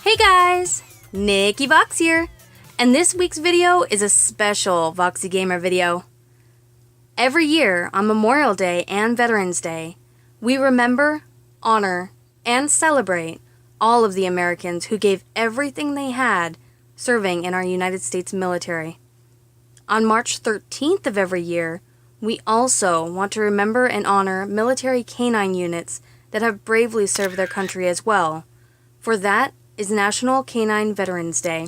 Hey guys! NICCI VOX here, and this week's video is a special Voxy Gamer video. Every year on Memorial Day and Veterans Day, we remember, honor, and celebrate all of the Americans who gave everything they had serving in our United States military. On March 13th of every year, we also want to remember and honor military canine units that have bravely served their country as well. For that is National Canine Veterans Day.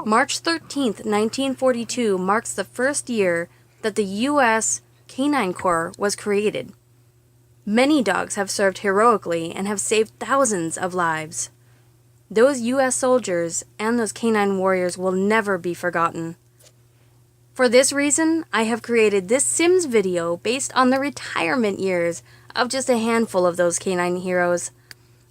March 13th, 1942 marks the first year that the U.S. Canine Corps was created. Many dogs have served heroically and have saved thousands of lives. Those U.S. soldiers and those canine warriors will never be forgotten. For this reason, I have created this Sims video based on the retirement years of just a handful of those canine heroes.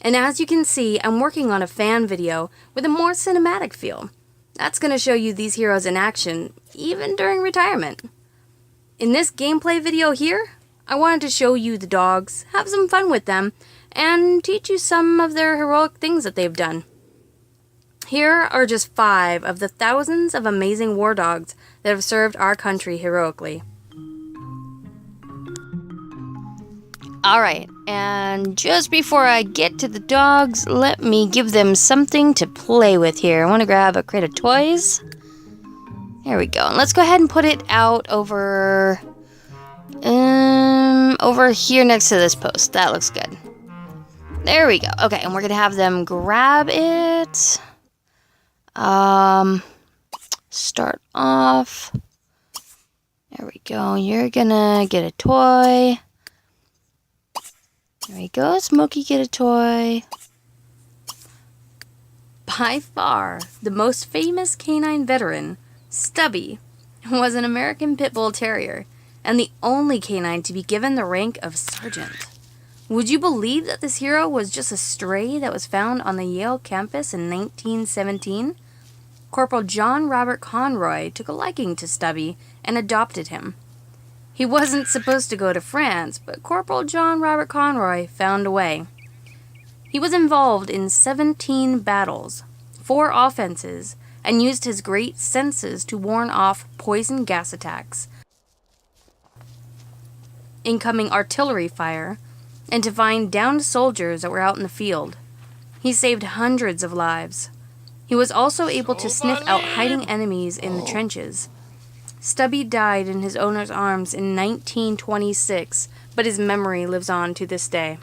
And as you can see, I'm working on a fan video with a more cinematic feel. That's going to show you these heroes in action, even during retirement. In this gameplay video here, I wanted to show you the dogs, have some fun with them, and teach you some of their heroic things that they've done. Here are just 5 of the thousands of amazing war dogs that have served our country heroically. Alright, and just before I get to the dogs, let me give them something to play with here. I want to grab a crate of toys. There we go. And let's go ahead and put it out over here next to this post. That looks good. There we go. Okay, and we're going to have them grab it. Start off. There we go. You're going to get a toy. There we go, Smokey, get a toy. By far, the most famous canine veteran, Stubby, was an American Pit Bull Terrier, and the only canine to be given the rank of sergeant. Would you believe that this hero was just a stray that was found on the Yale campus in 1917? Corporal John Robert Conroy took a liking to Stubby and adopted him. He wasn't supposed to go to France, but Corporal John Robert Conroy found a way. He was involved in 17 battles, 4 offenses, and used his great senses to warn off poison gas attacks, incoming artillery fire, and to find downed soldiers that were out in the field. He saved hundreds of lives. He was also able to sniff out hiding enemies in the trenches. Stubby died in his owner's arms in 1926, but his memory lives on to this day.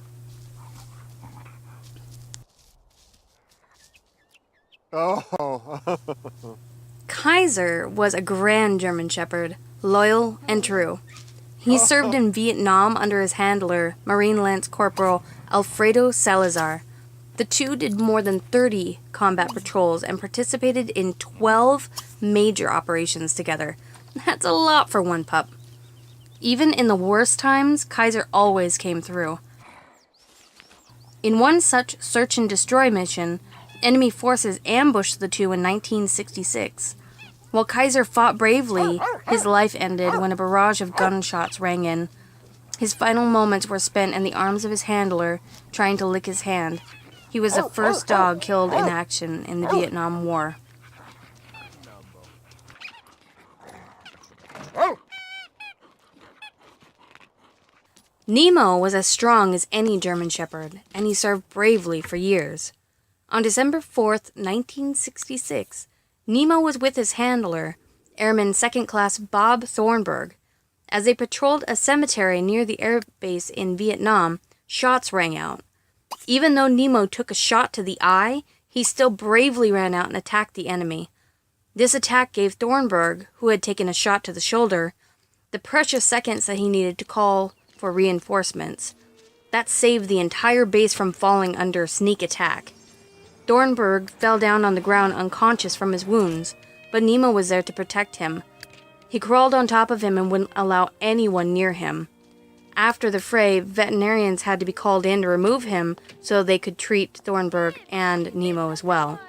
Kaiser was a grand German Shepherd, loyal and true. He served in Vietnam under his handler, Marine Lance Corporal Alfredo Salazar. The two did more than 30 combat patrols and participated in 12 major operations together. That's a lot for one pup. even in the worst times, Kaiser always came through. In one such search and destroy mission, enemy forces ambushed the two in 1966. While Kaiser fought bravely, his life ended when a barrage of gunshots rang in. His final moments were spent in the arms of his handler, trying to lick his hand. He was the first dog killed in action in the Vietnam War. Nemo was as strong as any German Shepherd, and he served bravely for years. On December 4th, 1966, Nemo was with his handler, Airman Second Class Bob Thornburg. As they patrolled a cemetery near the air base in Vietnam, shots rang out. Even though Nemo took a shot to the eye, he still bravely ran out and attacked the enemy. This attack gave Thornburg, who had taken a shot to the shoulder, the precious seconds that he needed to call for reinforcements. That saved the entire base from falling under sneak attack. Thornburg fell down on the ground unconscious from his wounds, but Nemo was there to protect him. He crawled on top of him and wouldn't allow anyone near him. After the fray, veterinarians had to be called in to remove him so they could treat Thornburg and Nemo as well.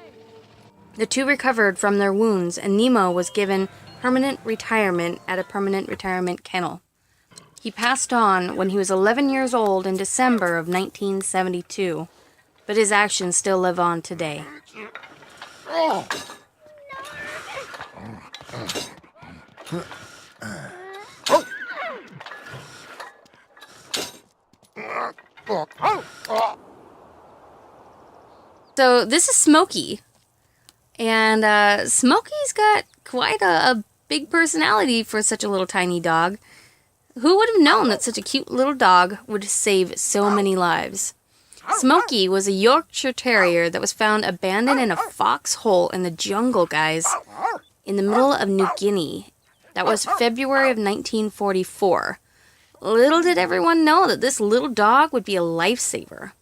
The two recovered from their wounds, and Nemo was given permanent retirement at a permanent retirement kennel. He passed on when he was 11 years old in December of 1972, but his actions still live on today. So this is Smokey, and Smokey's got quite a big personality for such a little tiny dog. Who would have known that such a cute little dog would save so many lives? Smokey was a Yorkshire Terrier that was found abandoned in a foxhole in the jungle, guys, in the middle of New Guinea. That was February of 1944. Little did everyone know that this little dog would be a lifesaver.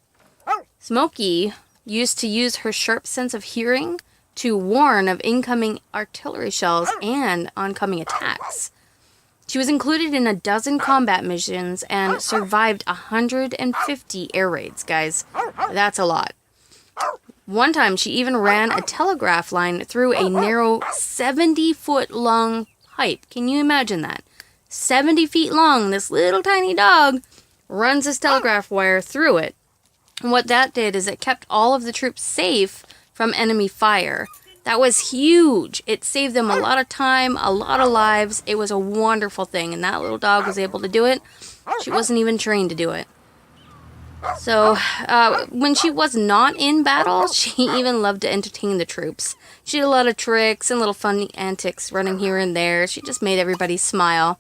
Smokey used to use her sharp sense of hearing to warn of incoming artillery shells and oncoming attacks. She was included in 12 combat missions and survived 150 air raids, guys. That's a lot. One time, she even ran a telegraph line through a narrow 70-foot-long pipe. Can you imagine that? 70 feet long, this little tiny dog runs this telegraph wire through it. And what that did is it kept all of the troops safe from enemy fire. That was huge. It saved them a lot of time, a lot of lives. It was a wonderful thing, and that little dog was able to do it. She wasn't even trained to do it. So, when she was not in battle, she even loved to entertain the troops. She did a lot of tricks and little funny antics running here and there. She just made everybody smile.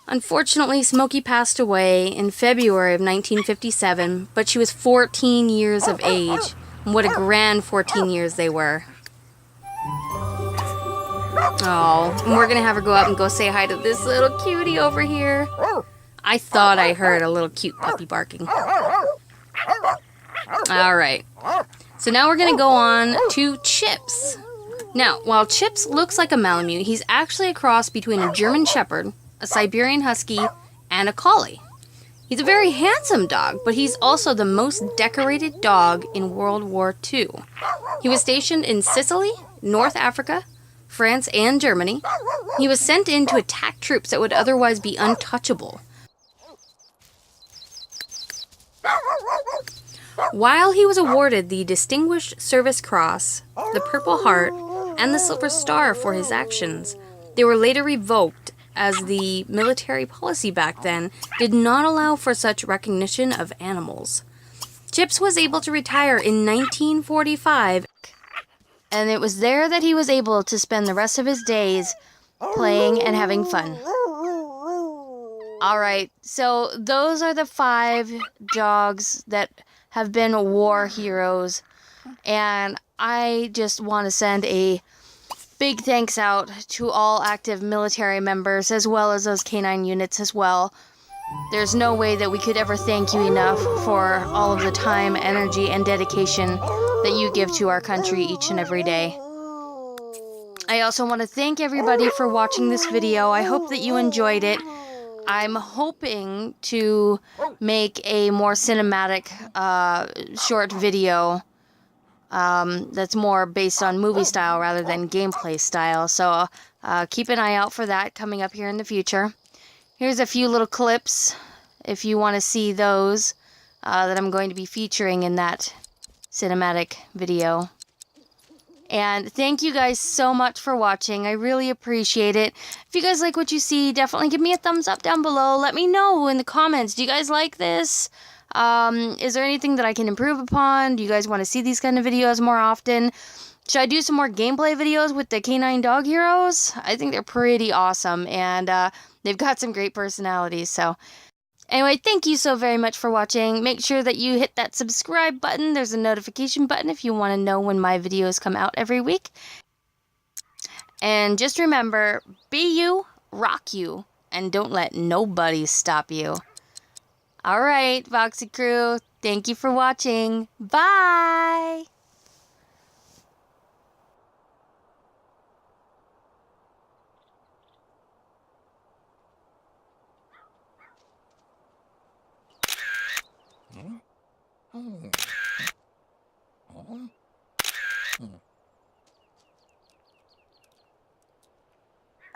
Unfortunately, Smokey passed away in February of 1957, but she was 14 years of age. And what a grand 14 years they were. Oh, and we're going to have her go up and go say hi to this little cutie over here. I thought I heard a little cute puppy barking. Alright, so now we're going to go on to Chips. Now, while Chips looks like a Malamute, he's actually a cross between a German Shepherd, a Siberian Husky, and a Collie. He's a very handsome dog, but he's also the most decorated dog in World War II. He was stationed in Sicily, North Africa, France, and Germany. He was sent in to attack troops that would otherwise be untouchable. While he was awarded the Distinguished Service Cross, the Purple Heart, and the Silver Star for his actions, they were later revoked as the military policy back then did not allow for such recognition of animals. Chips was able to retire in 1945, and it was there that he was able to spend the rest of his days playing and having fun. Alright, so those are the 5 dogs that have been war heroes, and I just want to send a big thanks out to all active military members as well as those canine units as well. There's no way that we could ever thank you enough for all of the time, energy, and dedication that you give to our country each and every day. I also want to thank everybody for watching this video. I hope that you enjoyed it. I'm hoping to make a more cinematic short video that's more based on movie style rather than gameplay style. So keep an eye out for that coming up here in the future. Here's a few little clips if you want to see those that I'm going to be featuring in that cinematic video. And thank you guys so much for watching. I really appreciate it. If you guys like what you see, definitely give me a thumbs up down below. Let me know in the comments. Do you guys like this? Is there anything that I can improve upon? Do you guys want to see these kind of videos more often? Should I do some more gameplay videos with the canine dog heroes? I think they're pretty awesome, and they've got some great personalities. So anyway, thank you so very much for watching. Make sure that you hit that subscribe button. There's a notification button if you want to know when my videos come out every week. And just remember, be you, rock you, and don't let nobody stop you. Alright, Voxy crew, thank you for watching. Bye!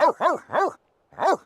Oh, oh, oh, oh.